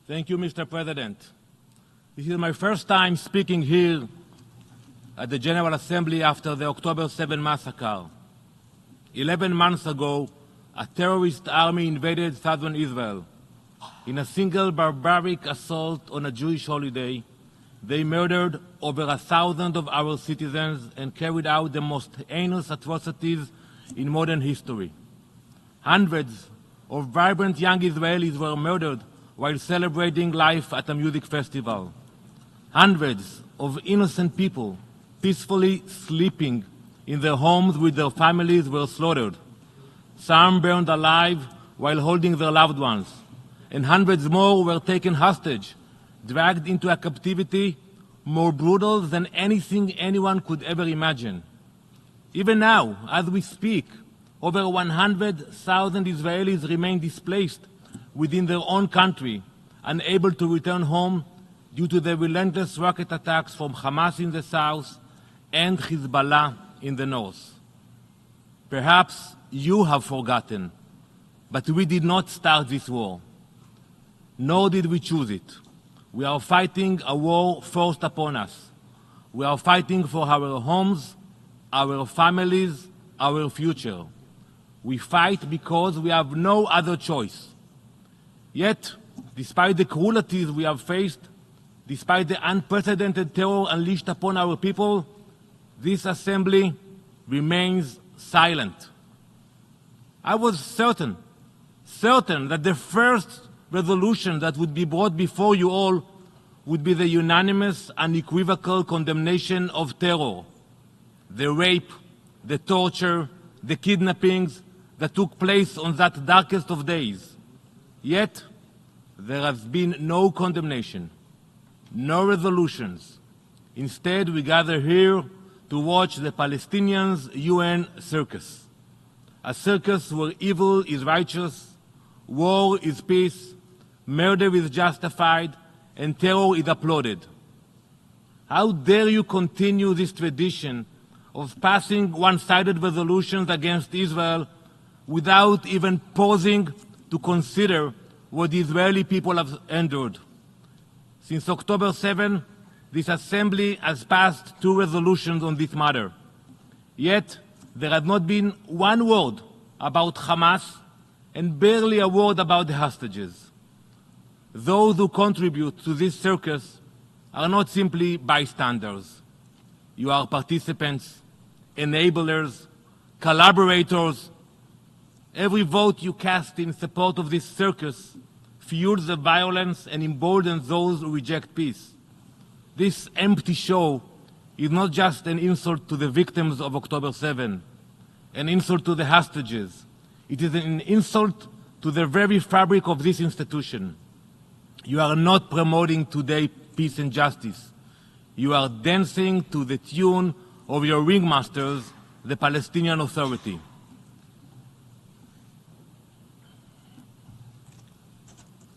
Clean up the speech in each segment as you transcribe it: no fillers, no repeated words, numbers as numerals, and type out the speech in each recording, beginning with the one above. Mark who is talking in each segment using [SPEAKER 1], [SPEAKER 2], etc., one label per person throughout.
[SPEAKER 1] Thank you, Mr. President. This is my first time speaking here at the General Assembly after the October 7 massacre. 11 months ago, a terrorist army invaded southern Israel. In a single barbaric assault on a Jewish holiday, they murdered over 1,000 of our citizens and carried out the most heinous atrocities in modern history. Hundreds of vibrant young Israelis were murdered while celebrating life at a music festival. Hundreds of innocent people peacefully sleeping in their homes with their families were slaughtered. Some burned alive while holding their loved ones, and hundreds more were taken hostage, dragged into a captivity more brutal than anything anyone could ever imagine. Even now, as we speak, over 100,000 Israelis remain displaced within their own country, unable to return home due to the relentless rocket attacks from Hamas in the south and Hezbollah in the north. Perhaps you have forgotten, but we did not start this war, nor did we choose it. We are fighting a war forced upon us. We are fighting for our homes, our families, our future. We fight because we have no other choice. Yet, despite the cruelties we have faced, despite the unprecedented terror unleashed upon our people, this assembly remains silent. I was certain that the first resolution that would be brought before you all would be the unanimous, unequivocal condemnation of terror, the rape, the torture, the kidnappings that took place on that darkest of days. Yet, there has been no condemnation, no resolutions. Instead, we gather here to watch the Palestinians' UN circus, a circus where evil is righteous, war is peace, murder is justified, and terror is applauded. How dare you continue this tradition of passing one-sided resolutions against Israel without even pausing to consider what the Israeli people have endured? Since October 7, this assembly has passed 2 resolutions on this matter. Yet, there has not been one word about Hamas and barely a word about the hostages. Those who contribute to this circus are not simply bystanders. You are participants, enablers, collaborators. Every vote you cast in support of this circus fuels the violence and emboldens those who reject peace. This empty show is not just an insult to the victims of October 7, an insult to the hostages. It is an insult to the very fabric of this institution. You are not promoting today peace and justice. You are dancing to the tune of your ringmasters, the Palestinian Authority.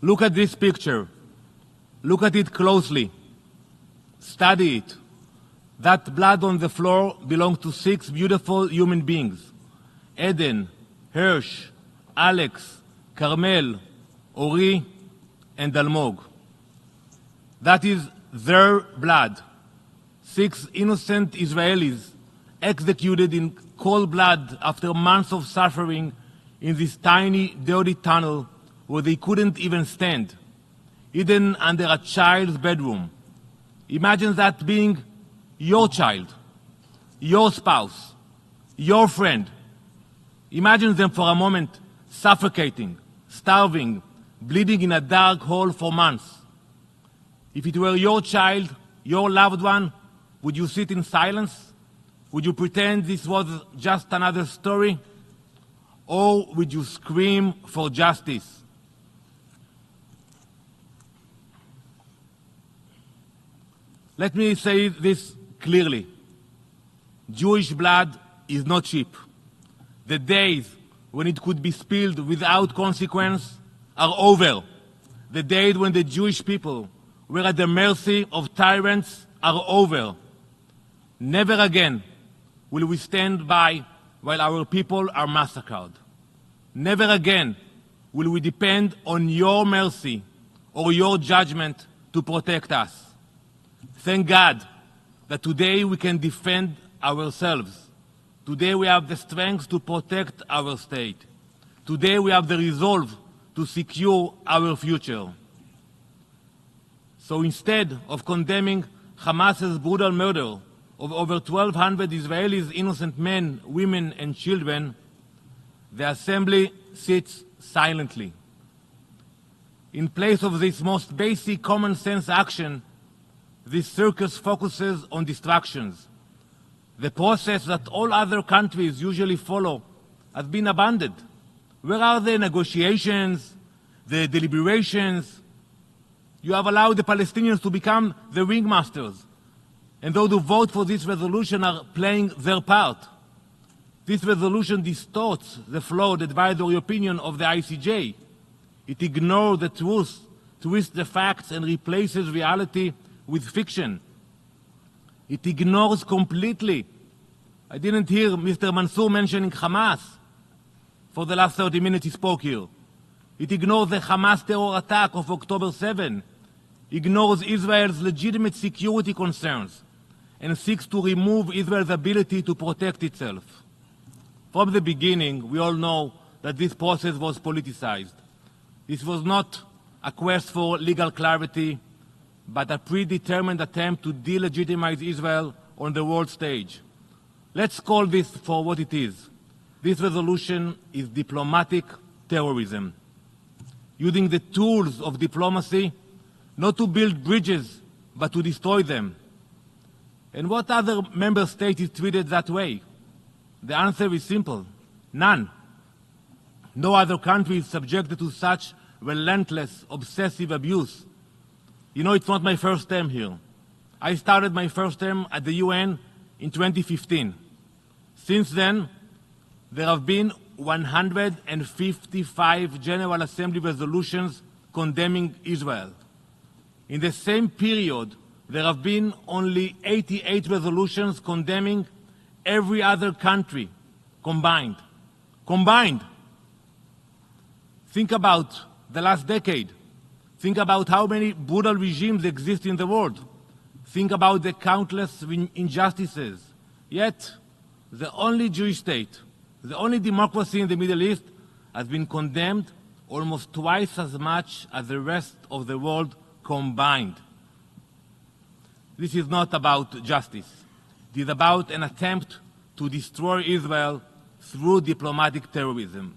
[SPEAKER 1] Look at this picture. Look at it closely. Study it. That blood on the floor belongs to 6 beautiful human beings. Eden, Hirsch, Alex, Carmel, Ori, and Almog. That is their blood. 6 innocent Israelis executed in cold blood after months of suffering in this tiny, dirty tunnel where they couldn't even stand, hidden under a child's bedroom. Imagine that being your child, your spouse, your friend. Imagine them for a moment suffocating, starving, bleeding in a dark hole for months. If it were your child, your loved one, would you sit in silence? Would you pretend this was just another story? Or would you scream for justice? Let me say this clearly. Jewish blood is not cheap. The days when it could be spilled without consequence are over. The days when the Jewish people were at the mercy of tyrants are over. Never again will we stand by while our people are massacred. Never again will we depend on your mercy or your judgment to protect us. Thank God that today we can defend ourselves. Today we have the strength to protect our state. Today we have the resolve to secure our future. So instead of condemning Hamas's brutal murder of over 1,200 Israelis, innocent men, women, and children, the Assembly sits silently. In place of this most basic common sense action, this circus focuses on distractions. The process that all other countries usually follow has been abandoned. Where are the negotiations, the deliberations? You have allowed the Palestinians to become the ringmasters, and those who vote for this resolution are playing their part. This resolution distorts the flawed advisory opinion of the ICJ. It ignores the truth, twists the facts, and replaces reality with fiction. It ignores completely. I didn't hear Mr. Mansour mentioning Hamas for the last 30 minutes he spoke here. It ignores the Hamas terror attack of October 7, ignores Israel's legitimate security concerns, and seeks to remove Israel's ability to protect itself. From the beginning, we all know that this process was politicized. This was not a quest for legal clarity, but a predetermined attempt to delegitimize Israel on the world stage. Let's call this for what it is. This resolution is diplomatic terrorism, using the tools of diplomacy not to build bridges, but to destroy them. And what other member state is treated that way? The answer is simple: none. No other country is subjected to such relentless, obsessive abuse. You know, it's not my first term here. I started my first term at the UN in 2015. Since then, there have been 155 General Assembly resolutions condemning Israel. In the same period, there have been only 88 resolutions condemning every other country combined. Combined! Think about the last decade. Think about how many brutal regimes exist in the world. Think about the countless injustices. Yet, the only Jewish state, the only democracy in the Middle East, has been condemned almost twice as much as the rest of the world combined. This is not about justice. It is about an attempt to destroy Israel through diplomatic terrorism.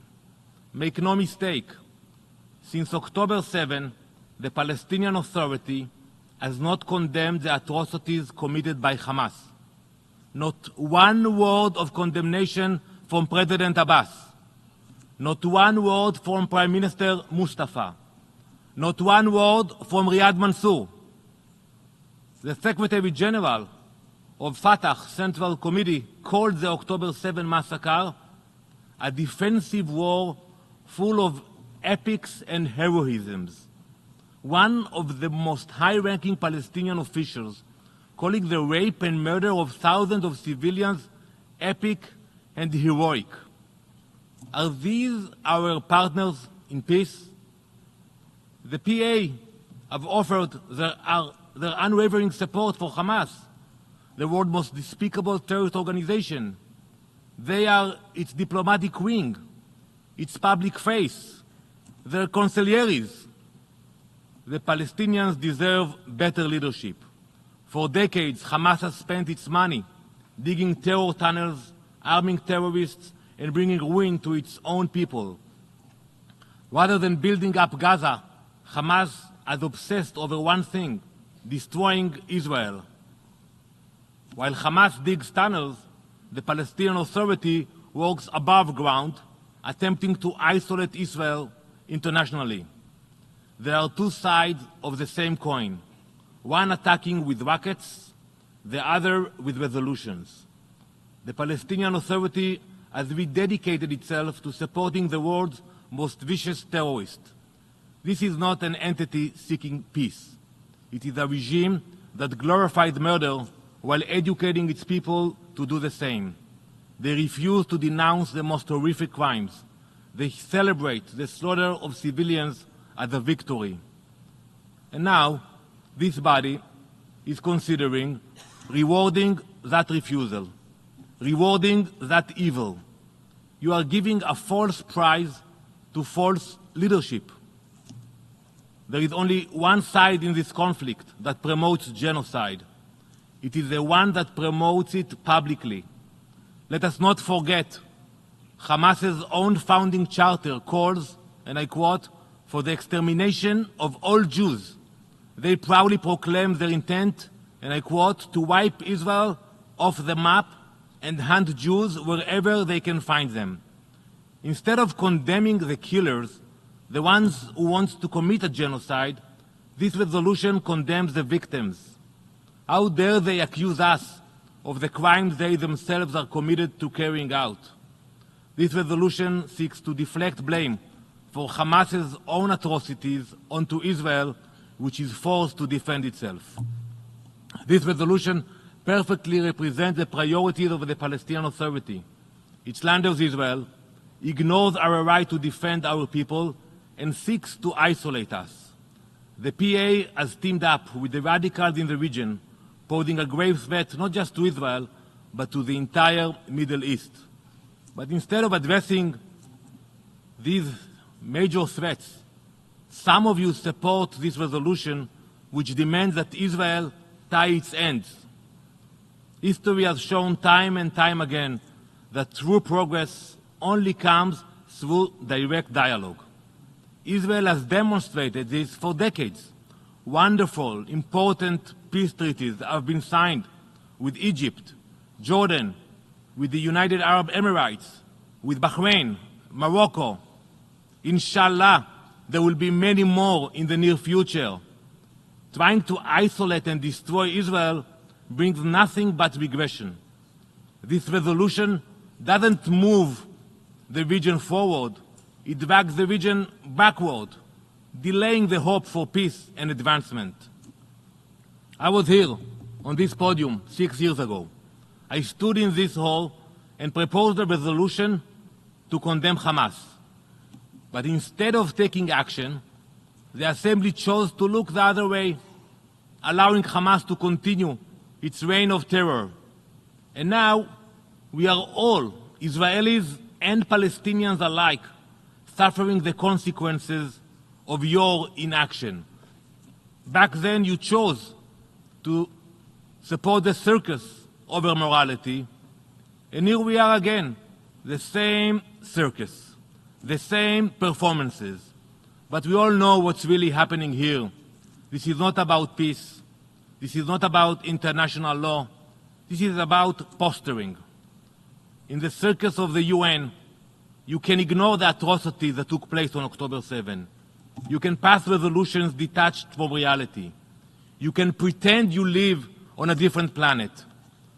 [SPEAKER 1] Make no mistake, since October 7, the Palestinian Authority has not condemned the atrocities committed by Hamas. Not one word of condemnation from President Abbas. Not one word from Prime Minister Mustafa. Not one word from Riyad Mansour. The Secretary General of Fatah Central Committee called the October 7 massacre a defensive war full of epics and heroisms. One of the most high-ranking Palestinian officials calling the rape and murder of thousands of civilians epic and heroic. Are these our partners in peace? The PA have offered their unwavering support for Hamas, the world's most despicable terrorist organization. They are its diplomatic wing, its public face, their consiglieres. The Palestinians deserve better leadership. For decades, Hamas has spent its money digging terror tunnels, arming terrorists, and bringing ruin to its own people. Rather than building up Gaza, Hamas has obsessed over one thing: destroying Israel. While Hamas digs tunnels, the Palestinian Authority works above ground, attempting to isolate Israel internationally. There are two sides of the same coin, one attacking with rockets, the other with resolutions. The Palestinian Authority has rededicated itself to supporting the world's most vicious terrorist. This is not an entity seeking peace. It is a regime that glorifies murder while educating its people to do the same. They refuse to denounce the most horrific crimes. They celebrate the slaughter of civilians as a victory. And now, this body is considering rewarding that refusal, rewarding that evil. You are giving a false prize to false leadership. There is only one side in this conflict that promotes genocide. It is the one that promotes it publicly. Let us not forget, Hamas's own founding charter calls, and I quote, for the extermination of all Jews. They proudly proclaim their intent, and I quote, to wipe Israel off the map and hunt Jews wherever they can find them. Instead of condemning the killers, the ones who want to commit a genocide, this resolution condemns the victims. How dare they accuse us of the crimes they themselves are committed to carrying out? This resolution seeks to deflect blame for Hamas's own atrocities onto Israel, which is forced to defend itself. This resolution perfectly represents the priorities of the Palestinian Authority. It slanders Israel, ignores our right to defend our people, and seeks to isolate us. The PA has teamed up with the radicals in the region, posing a grave threat not just to Israel, but to the entire Middle East. But instead of addressing these major threats, some of you support this resolution which demands that Israel tie its ends. History has shown time and time again that true progress only comes through direct dialogue. Israel has demonstrated this for decades. Wonderful, important peace treaties have been signed with Egypt, Jordan, with the United Arab Emirates, with Bahrain, Morocco. Inshallah, there will be many more in the near future. Trying to isolate and destroy Israel brings nothing but regression. This resolution doesn't move the region forward. It drags the region backward, delaying the hope for peace and advancement. I was here on this podium 6 years ago. I stood in this hall and proposed a resolution to condemn Hamas. But instead of taking action, the Assembly chose to look the other way, allowing Hamas to continue its reign of terror. And now we are all, Israelis and Palestinians alike, suffering the consequences of your inaction. Back then you chose to support the circus over morality, and here we are again, the same circus, the same performances. But we all know what's really happening here. This is not about peace. This is not about international law. This is about posturing. In the circus of the UN, you can ignore the atrocities that took place on October 7. You can pass resolutions detached from reality. You can pretend you live on a different planet.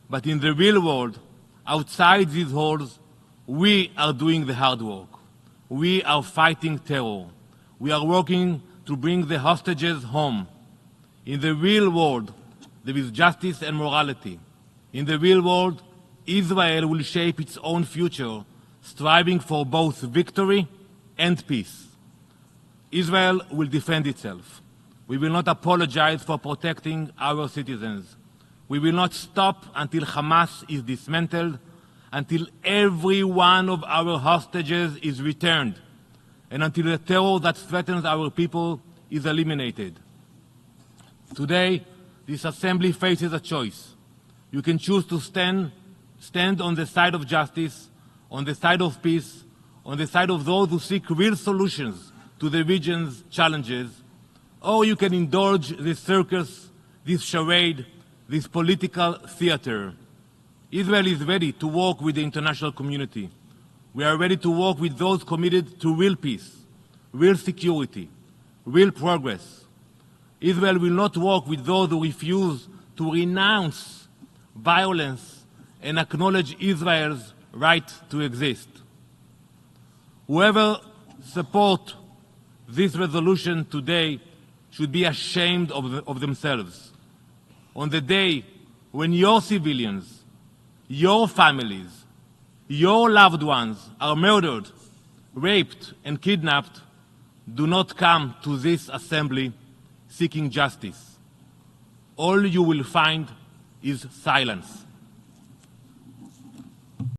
[SPEAKER 1] But in the real world, outside these halls, we are doing the hard work. We are fighting terror. We are working to bring the hostages home. In the real world, there is justice and morality. In the real world, Israel will shape its own future, striving for both victory and peace. Israel will defend itself. We will not apologize for protecting our citizens. We will not stop until Hamas is dismantled, until every one of our hostages is returned, and until the terror that threatens our people is eliminated. Today, this assembly faces a choice. You can choose to stand on the side of justice, on the side of peace, on the side of those who seek real solutions to the region's challenges, or you can indulge this circus, this charade, this political theater. Israel is ready to work with the international community. We are ready to work with those committed to real peace, real security, real progress. Israel will not work with those who refuse to renounce violence and acknowledge Israel's right to exist. Whoever supports this resolution today should be ashamed of themselves. On the day when your civilians, your families, your loved ones are murdered, raped, and kidnapped, do not come to this assembly seeking justice. All you will find is silence.